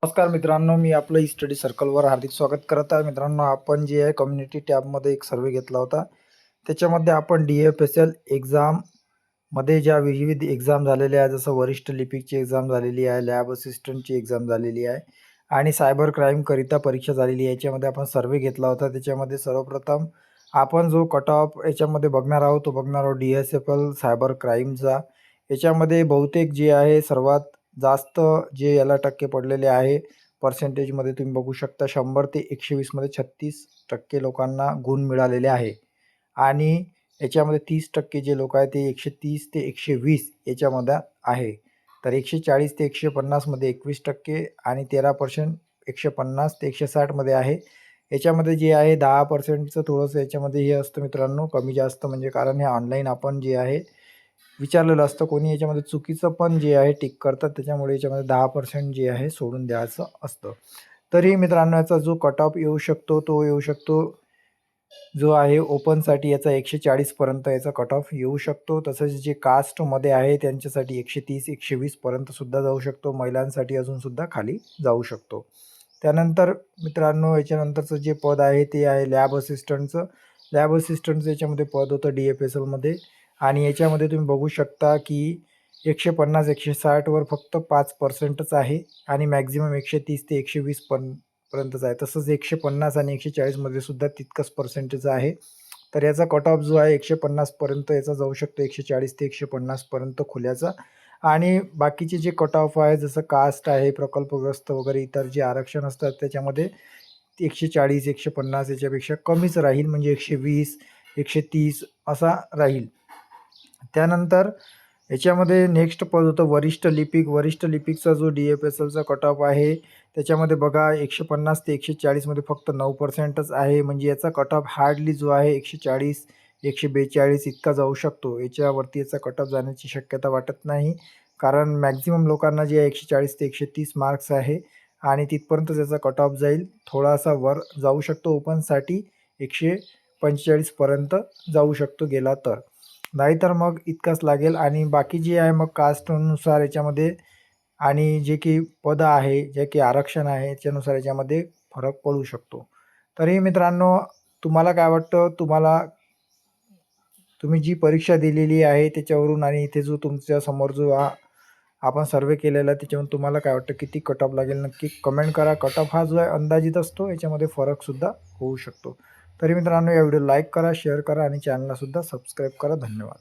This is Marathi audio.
नमस्कार मित्रांनो, मी आपलं ई स्टडी सर्कलवर हार्दिक स्वागत करत आहे. मित्रांनो, आपण जे आहे कम्युनिटी टॅबमध्ये एक सर्वे घेतला होता. त्याच्यामध्ये आपण DFSL एक्झाममध्ये ज्या विविध एक्झाम झालेल्या आहेत, जसं वरिष्ठ लिपिकची एक्झाम झालेली आहे, लॅब असिस्टंटची एक्झाम झालेली आहे आणि सायबर क्राईमकरिता परीक्षा झालेली आहे. याच्यामध्ये आपण सर्वे घेतला होता. त्याच्यामध्ये सर्वप्रथम आपण जो कट ऑफ याच्यामध्ये बघणार आहोत, तो बघणार आहोत DSFL सायबर क्राईमचा. याच्यामध्ये बहुतेक जे आहे सर्वात जास्त जे याला टक्के पडलेले आहे पर्सेंटेजमध्ये तुम्ही बघू शकता 100 ते 120 मध्ये 36% लोकांना गुण मिळालेले आहे आणि याच्यामध्ये 30% जे लोक आहेत ते 130 ते 120 याच्यामध्ये आहे. तर 140 ते 150 मध्ये 21% आणि 13% 150 ते 160 मध्ये आहे. याच्यामध्ये जे आहे 10%चं थोडंसं याच्यामध्ये हे असतं मित्रांनो, कमी जास्त, म्हणजे कारण हे ऑनलाईन आपण जे आहे विचारलेलं असतं. कोणी याच्यामध्ये चुकीचं पण जे आहे टिक करतात, त्याच्यामुळे याच्यामध्ये 10% जे आहे सोडून द्यायचं असतं. तरी मित्रांनो, याचा जो कट ऑफ येऊ शकतो तो येऊ शकतो जो आहे ओपनसाठी याचा 140 पर्यंत याचा कट ऑफ येऊ शकतो. तसंच जे कास्टमध्ये आहे त्यांच्यासाठी 130 120 पर्यंत सुद्धा जाऊ शकतो. महिलांसाठी अजून सुद्धा खाली जाऊ शकतो. त्यानंतर मित्रांनो, याच्यानंतरचं जे पद आहे ते आहे लॅब असिस्टंटचं. लॅब असिस्टंटचं याच्यामध्ये पद होतं DFSLमध्ये आणि याच्यामध्ये तुम्ही बघू शकता की 150 160 वर फक्त 5%च आहे आणि मॅक्झिमम 130 ते 120 पर्यंतच आहे. तसंच 150 आणि 140 मध्ये सुद्धा तितकंच पर्सेंटेज आहे. तर याचा कट ऑफ जो आहे 150 पर्यंत याचा जाऊ शकतो, 140 ते 150 पर्यंत खुल्याचा. आणि बाकीचे जे कट ऑफ आहे जसं कास्ट आहे, प्रकल्पग्रस्त वगैरे इतर जे आरक्षण असतात त्याच्यामध्ये 140 150 याच्यापेक्षा कमीच राहील, म्हणजे 120 130 असा राहील. त्यानंतर याच्यामध्ये नेक्स्ट पद होतं वरिष्ठ लिपिक. वरिष्ठ लिपिकचा जो DFSLचा कट ऑफ आहे त्याच्यामध्ये बघा 150 ते 140 मध्ये फक्त 9%च आहे. म्हणजे याचा कट ऑफ हार्डली जो आहे 140 142 इतका जाऊ शकतो. याच्यावरती याचा कट ऑफ जाण्याची शक्यता वाटत नाही, कारण मॅक्झिमम लोकांना जे आहे 140 ते 130 मार्क्स आहे आणि तिथपर्यंत त्याचा कट ऑफ जाईल. थोडासा वर जाऊ शकतो ओपनसाठी, 145 पर्यंत जाऊ शकतो गेला तर, नाहीतर मग इतकाच लागेल. आणि बाकी जे आहे मग कास्टनुसार याच्यामध्ये आणि जे की पद आहे, जे की आरक्षण आहे याच्यानुसार याच्यामध्ये फरक पडू शकतो. तरी मित्रांनो, तुम्हाला काय वाटतं? तुम्ही जी परीक्षा दिलेली आहे त्याच्यावरून आणि इथे जो तुमच्या समोर जो आपण सर्वे केलेला आहे त्याच्यावरून तुम्हाला काय वाटतं किती कट ऑफ लागेल? नक्की कमेंट करा. कट ऑफ हा जो आहे अंदाजित असतो, याच्यामध्ये फरकसुद्धा होऊ शकतो. तरी मित्रांनो, या व्हिडिओ लाईक करा, शेअर करा आणि चॅनलला सुद्धा सबस्क्राईब करा. धन्यवाद.